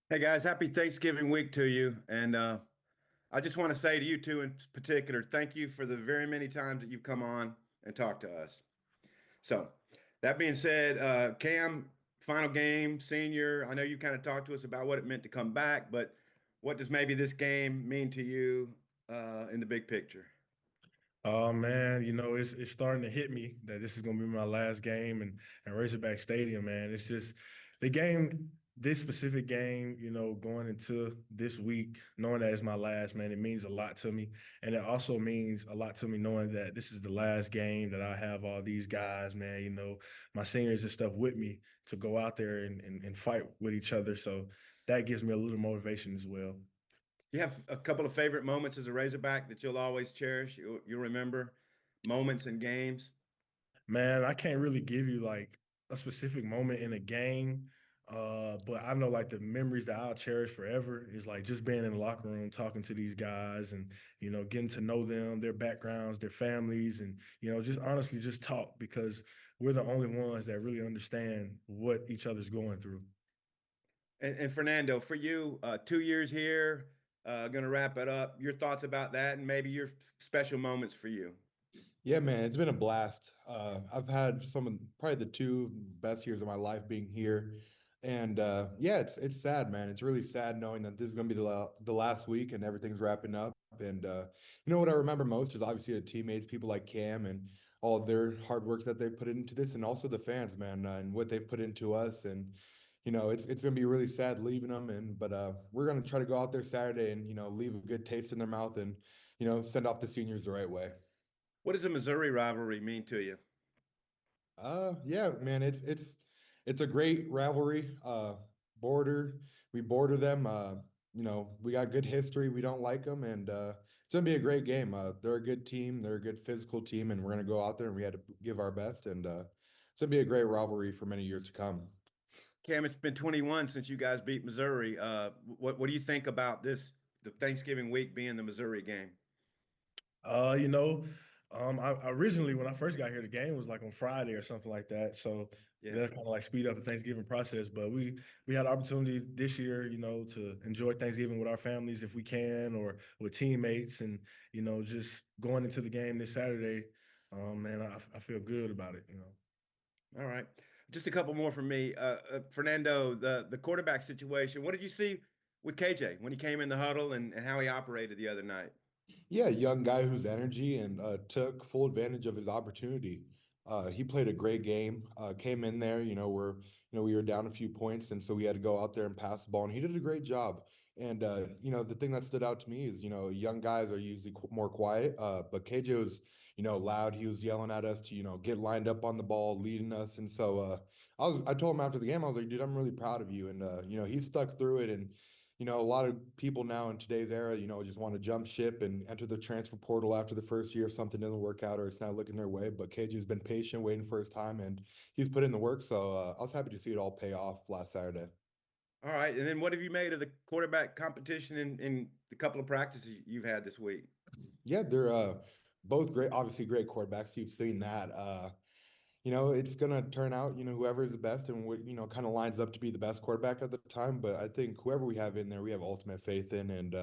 Hey guys, happy Thanksgiving week to you. And I just want to say to you two in particular, thank you for the very many times that you've come on and talked to us. So, that being said, Cam, final game, senior, I know you kind of talked to us about what it meant to come back, but what does maybe this game mean to you in the big picture? Oh man, it's starting to hit me that this is gonna be my last game and Razorback Stadium, man. It's just the game, this specific game, going into this week, knowing that it's my last, man, it means a lot to me. And it also means a lot to me knowing that this is the last game that I have all these guys, man, my seniors and stuff with me to go out there and fight with each other. So that gives me a little motivation as well. You have a couple of favorite moments as a Razorback that you'll always cherish. You'll remember moments and games. Man, I can't really give you like a specific moment in a game, but I know like the memories that I'll cherish forever is like just being in the locker room, talking to these guys, and getting to know them, their backgrounds, their families, and just honestly just talk because we're the only ones that really understand what each other's going through. And Fernando, for you, 2 years here, going to wrap it up. Your thoughts about that and maybe your special moments for you. Yeah, man, it's been a blast. I've had some of probably the two best years of my life being here, and yeah, it's sad, man. It's really sad knowing that this is going to be the last week and everything's wrapping up. And what I remember most is obviously the teammates, people like Cam, and all their hard work that they put into this, and also the fans, man, and what they've put into us. And it's going to be really sad leaving them, and but we're going to try to go out there Saturday and leave a good taste in their mouth and send off the seniors the right way. What does the Missouri rivalry mean to you? Yeah, man, it's a great rivalry. Border, we border them. We got good history. We don't like them, and it's gonna be a great game. They're a good team. They're a good physical team, and we're gonna go out there and we had to give our best, and it's gonna be a great rivalry for many years to come. Cam, it's been 21 since you guys beat Missouri. What do you think about the Thanksgiving week being the Missouri game? Uh, you know, I originally when I first got here, the game was like on Friday or something like that. So Yeah. that kind of like speed up the Thanksgiving process. But we had opportunity this year, to enjoy Thanksgiving with our families if we can, or with teammates, and just going into the game this Saturday. Man, I feel good about it. All right. Just a couple more from me. Fernando, the quarterback situation. What did you see with KJ when he came in the huddle and how he operated the other night? Yeah, young guy who's energy and took full advantage of his opportunity. He played a great game. Came in there, we were down a few points, and so we had to go out there and pass the ball, and he did a great job. And the thing that stood out to me is, young guys are usually more quiet, but KJ was, loud. He was yelling at us to, get lined up on the ball, leading us. And so I told him after the game, I was like, dude, I'm really proud of you. And he stuck through it, and a lot of people now in today's era, just want to jump ship and enter the transfer portal after the first year if something doesn't work out or it's not looking their way. But KJ's been patient, waiting for his time, and he's put in the work. So I was happy to see it all pay off last Saturday. All right. And then what have you made of the quarterback competition in the couple of practices you've had this week? Yeah, they're both great, obviously great quarterbacks. You've seen that. It's gonna turn out, whoever is the best and what, kind of lines up to be the best quarterback at the time. But I think whoever we have in there, we have ultimate faith in. And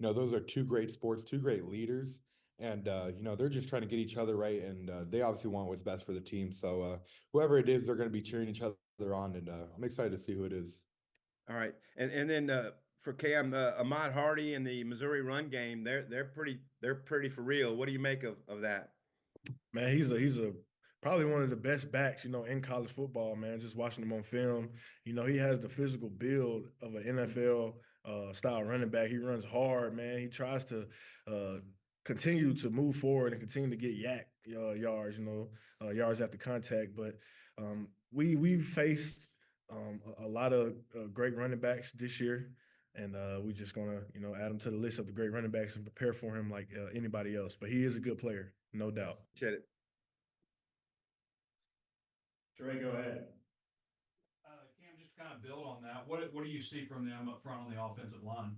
those are two great sports, two great leaders. And they're just trying to get each other right. And they obviously want what's best for the team. So whoever it is, they're gonna be cheering each other on. And I'm excited to see who it is. All right. And then for Cam, Ahmad Hardy and the Missouri run game, they're pretty for real. What do you make of that? Man, he's a probably one of the best backs, in college football, man. Just watching him on film, he has the physical build of an NFL style running back. He runs hard, man. He tries to uh, continue to move forward and continue to get yak yards, yards after contact. But we've faced a lot of great running backs this year. And we're just gonna, add him to the list of the great running backs and prepare for him like anybody else. But he is a good player, no doubt. Appreciate it. Trey, go ahead. Cam, just kind of build on that. What do you see from them up front on the offensive line?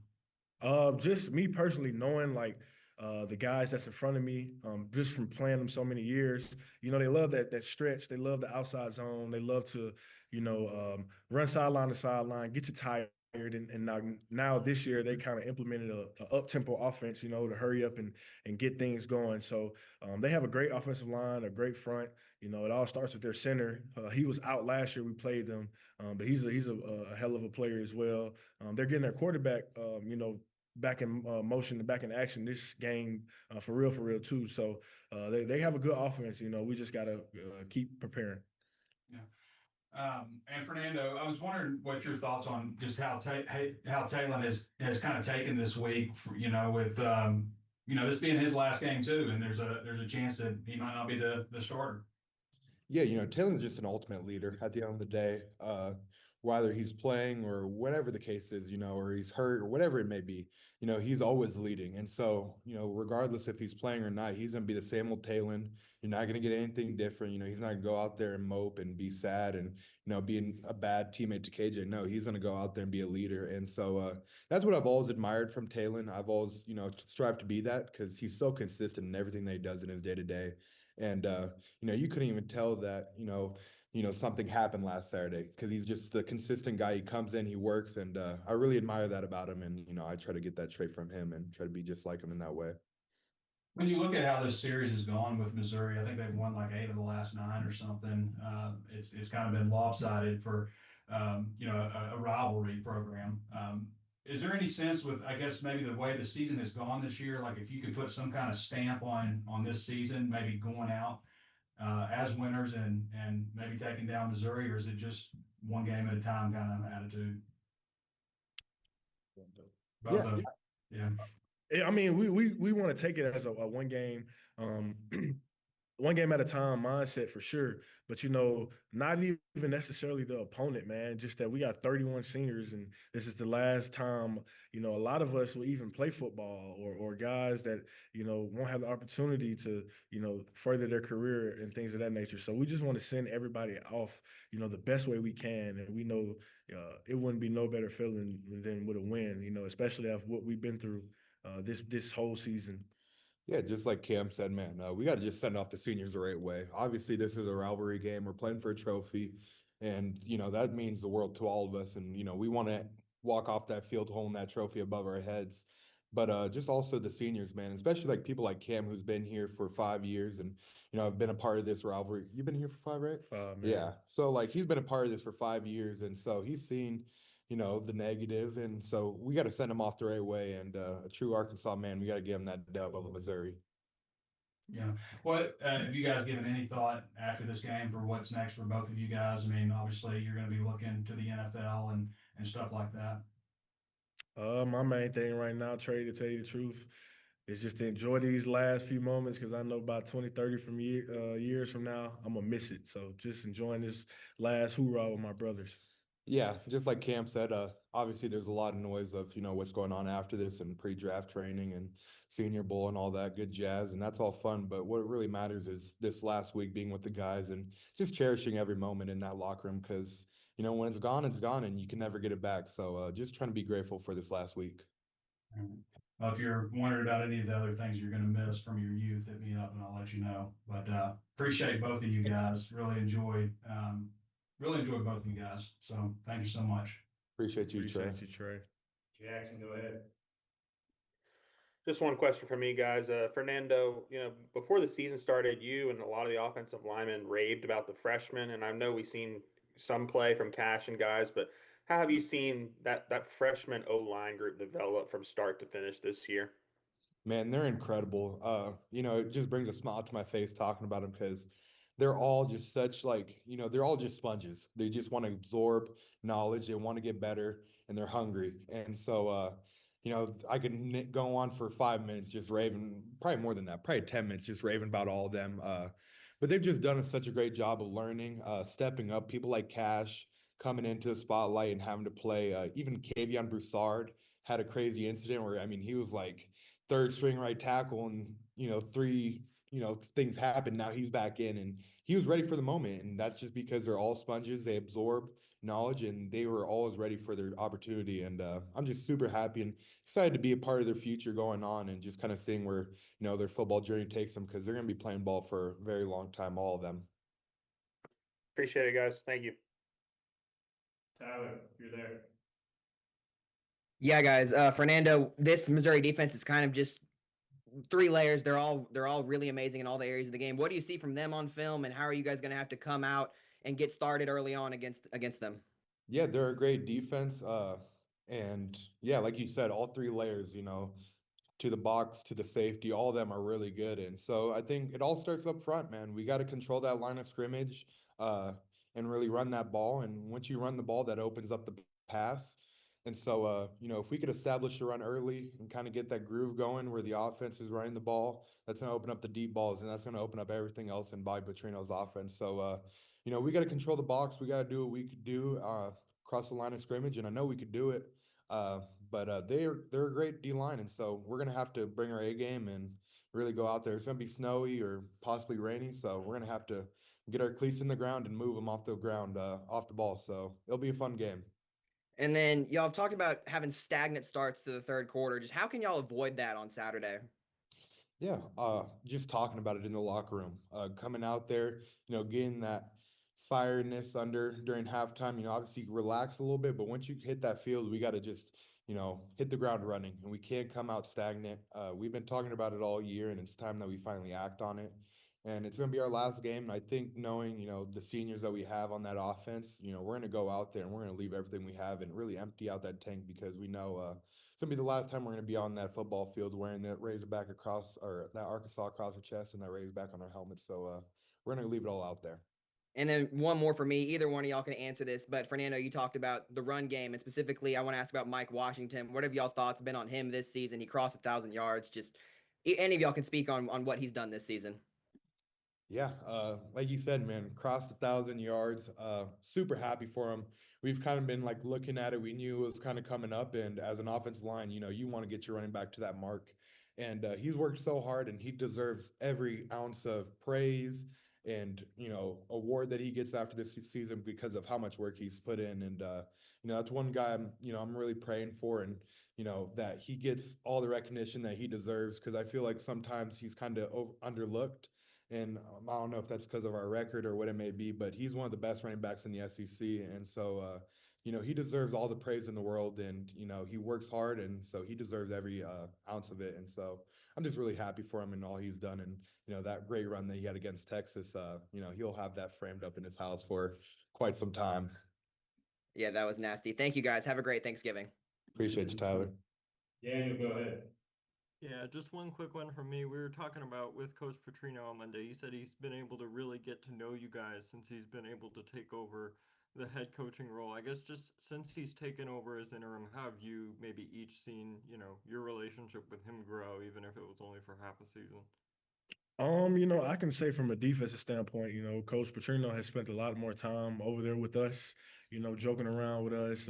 Just me personally knowing like the guys that's in front of me, just from playing them so many years, they love that stretch. They love the outside zone. They love to, run sideline to sideline, get you tired. and now this year they kind of implemented a up tempo offense, to hurry up and get things going. So they have a great offensive line, a great front. It all starts with their center. He was out last year. We played them, but he's a hell of a player as well. They're getting their quarterback, back in motion and back in action this game for real too. So they have a good offense. We just gotta keep preparing. Yeah. And Fernando, I was wondering what your thoughts on just how Talon has kind of taken this week, with this being his last game too, and there's a chance that he might not be the starter. Yeah, Taylor's just an ultimate leader at the end of the day. Whether he's playing or whatever the case is, or he's hurt or whatever it may be, he's always leading. And so, regardless if he's playing or not, he's gonna be the same old Taylor. You're not gonna get anything different. He's not gonna go out there and mope and be sad and being a bad teammate to KJ. No, he's gonna go out there and be a leader. And so that's what I've always admired from Taylor. I've always, strived to be that because he's so consistent in everything that he does in his day to day. And you couldn't even tell that, something happened last Saturday because he's just the consistent guy. He comes in, he works, and I really admire that about him. And I try to get that trait from him and try to be just like him in that way. When you look at how this series has gone with Missouri, I think they've won like 8 of the last 9 or something. It's kind of been lopsided for a rivalry program. Is there any sense with, I guess, maybe the way the season has gone this year, like if you could put some kind of stamp on this season, maybe going out as winners and maybe taking down Missouri, or is it just one game at a time kind of attitude? Both Yeah, of them. Yeah. I mean, we want to take it as a one game, um, one game at a time mindset for sure. But not even necessarily the opponent, man. Just that we got 31 seniors, and this is the last time a lot of us will even play football, or guys that won't have the opportunity to further their career and things of that nature. So we just want to send everybody off the best way we can, and we know it wouldn't be no better feeling than with a win. Especially after what we've been through this whole season. Yeah, just like Cam said, man, we got to just send off the seniors the right way. Obviously, this is a rivalry game. We're playing for a trophy, and that means the world to all of us. And we want to walk off that field holding that trophy above our heads. But just also the seniors, man, especially like people like Cam, who's been here for 5 years, and I've been a part of this rivalry. You've been here for 5, right? 5, man. Yeah. So like he's been a part of this for 5 years, and so he's seen the negative. And so we got to send him off the right way. And a true Arkansas man, we got to give him that dub over Missouri. Yeah. What have you guys given any thought after this game for what's next for both of you guys? I mean, obviously you're going to be looking to the NFL and stuff like that. My main thing right now, Trey, to tell you the truth, is just to enjoy these last few moments because I know about 20, 30 years from now, I'm going to miss it. So just enjoying this last hoorah with my brothers. Yeah, just like Cam said, obviously there's a lot of noise of, what's going on after this and pre-draft training and Senior Bowl and all that good jazz, and that's all fun. But what really matters is this last week being with the guys and just cherishing every moment in that locker room because, when it's gone and you can never get it back. So just trying to be grateful for this last week. Well, if you're wondering about any of the other things you're going to miss from your youth, hit me up and I'll let you know. But appreciate both of you guys. Really enjoyed both of you guys. So thank you so much. Appreciate you, Trey. Appreciate you, Trey. Jackson, go ahead. Just one question for me, guys. Fernando, before the season started, you and a lot of the offensive linemen raved about the freshmen, and I know we've seen some play from Cash and guys, but how have you seen that freshman O-line group develop from start to finish this year? Man, they're incredible. It just brings a smile to my face talking about them because they're all just such they're all just sponges. They just want to absorb knowledge, they want to get better, and they're hungry. And so I could go on for 5 minutes just raving, probably more than that, probably 10 minutes just raving about all of them. But they've just done such a great job of learning, stepping up. People like Cash coming into the spotlight and having to play. Even Kavion Broussard had a crazy incident where, I mean, he was like third string right tackle and, three, things happened. Now he's back in and he was ready for the moment. And that's just because they're all sponges. They absorb knowledge and they were always ready for their opportunity. And I'm just super happy and excited to be a part of their future going on and just kind of seeing where, their football journey takes them because they're going to be playing ball for a very long time, all of them. Appreciate it, guys. Thank you. Tyler, if you're there. Yeah, guys. Fernando, this Missouri defense is kind of just three layers. They're all really amazing in all the areas of the game. What do you see from them on film, and how are you guys going to have to come out and get started early on against them? Yeah, they're a great defense. And yeah, like you said, all three layers, to the box, to the safety, all of them are really good. And so I think it all starts up front, man. We got to control that line of scrimmage, uh, and really run that ball. And once you run the ball, that opens up the pass. And so, if we could establish the run early and kind of get that groove going where the offense is running the ball, that's going to open up the deep balls and that's going to open up everything else in Bobby Petrino's offense. So, we got to control the box. We got to do what we could do across the line of scrimmage. And I know we could do it. But they're a great D line, and so we're gonna have to bring our A game and really go out there. It's gonna be snowy or possibly rainy, so we're gonna have to get our cleats in the ground and move them off the ground, off the ball. So it'll be a fun game. And then y'all have talked about having stagnant starts to the third quarter. Just how can y'all avoid that on Saturday? Yeah, just talking about it in the locker room, coming out there, getting that fireness under during halftime. Obviously relax a little bit, but once you hit that field, we got to just, hit the ground running, and we can't come out stagnant. We've been talking about it all year, and it's time that we finally act on it. And it's going to be our last game. And I think knowing, the seniors that we have on that offense, we're going to go out there and we're going to leave everything we have and really empty out that tank because we know, it's gonna be the last time we're gonna be on that football field wearing that Razorback across or that Arkansas across our chest and that Razorback on our helmets. So we're gonna leave it all out there. And then one more for me. Either one of y'all can answer this, but Fernando, you talked about the run game, and specifically, I want to ask about Mike Washington. What have y'all's thoughts been on him this season? He crossed 1,000 yards. Just any of y'all can speak on what he's done this season. Yeah, like you said, man, crossed 1,000 yards. Super happy for him. We've kind of been like looking at it. We knew it was kind of coming up, and as an offensive line, you want to get your running back to that mark. And he's worked so hard, and he deserves every ounce of praise and award that he gets after this season because of how much work he's put in. And that's one guy I'm really praying for, and that he gets all the recognition that he deserves because I feel like sometimes he's kind of underlooked. And I don't know if that's because of our record or what it may be, but he's one of the best running backs in the SEC. And so, he deserves all the praise in the world. And, he works hard. And so he deserves every ounce of it. And so I'm just really happy for him and all he's done. And, that great run that he had against Texas, he'll have that framed up in his house for quite some time. Yeah, that was nasty. Thank you guys. Have a great Thanksgiving. Appreciate you, Tyler. Daniel, go ahead. Yeah, just one quick one from me. We were talking about with Coach Petrino on Monday. He said he's been able to really get to know you guys since he's been able to take over the head coaching role. I guess just since he's taken over as interim, how have you maybe each seen, your relationship with him grow, even if it was only for half a season? I can say from a defensive standpoint, Coach Petrino has spent a lot more time over there with us, joking around with us,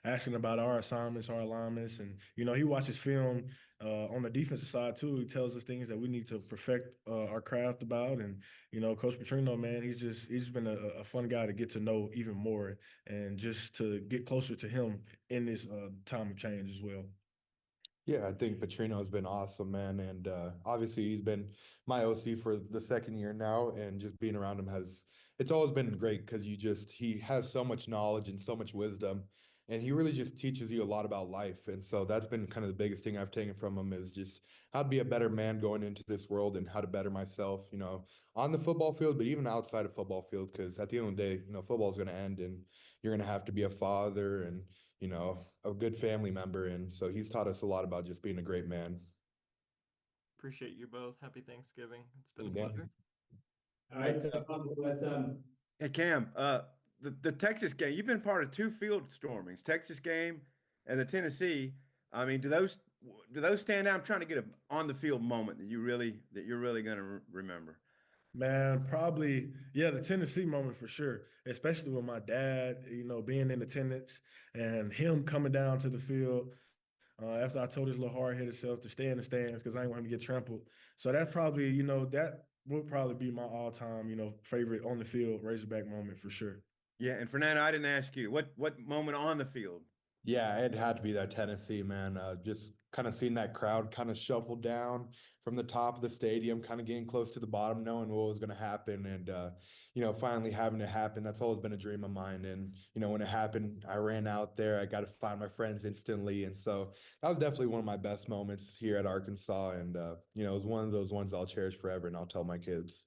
asking about our assignments, our alignments, and he watches film on the defensive side too. He tells us things that we need to perfect our craft about, and Coach Petrino, man, he's been a fun guy to get to know even more, and just to get closer to him in this time of change as well. Yeah, I think Petrino has been awesome, man. And obviously he's been my OC for the second year now, and just being around him it's always been great because he has so much knowledge and so much wisdom, and he really just teaches you a lot about life. And so that's been kind of the biggest thing I've taken from him is just how to be a better man going into this world and how to better myself, on the football field, but even outside of football field, because at the end of the day, football is going to end and you're going to have to be a father and a good family member. And so he's taught us a lot about just being a great man. Appreciate you both. Happy Thanksgiving. It's been a Yeah. pleasure. All right, so on to West Hey Cam, the Texas game. You've been part of two field stormings, Texas game and the Tennessee. I mean, do those stand out? I'm trying to get a on the field moment that you're really going to remember. Man, probably, yeah, the Tennessee moment for sure, especially with my dad, being in attendance and him coming down to the field after I told his little hard-headed self to stay in the stands because I didn't want him to get trampled. So that's probably, that would probably be my all-time, favorite on the field Razorback moment for sure. Yeah, and Fernando, I didn't ask you what moment on the field. Yeah, it had to be that Tennessee, man. Just kind of seeing that crowd kind of shuffle down from the top of the stadium, kind of getting close to the bottom, knowing what was going to happen. And, finally having it happen, that's always been a dream of mine. And, when it happened, I ran out there, I got to find my friends instantly. And so that was definitely one of my best moments here at Arkansas. And, it was one of those ones I'll cherish forever and I'll tell my kids.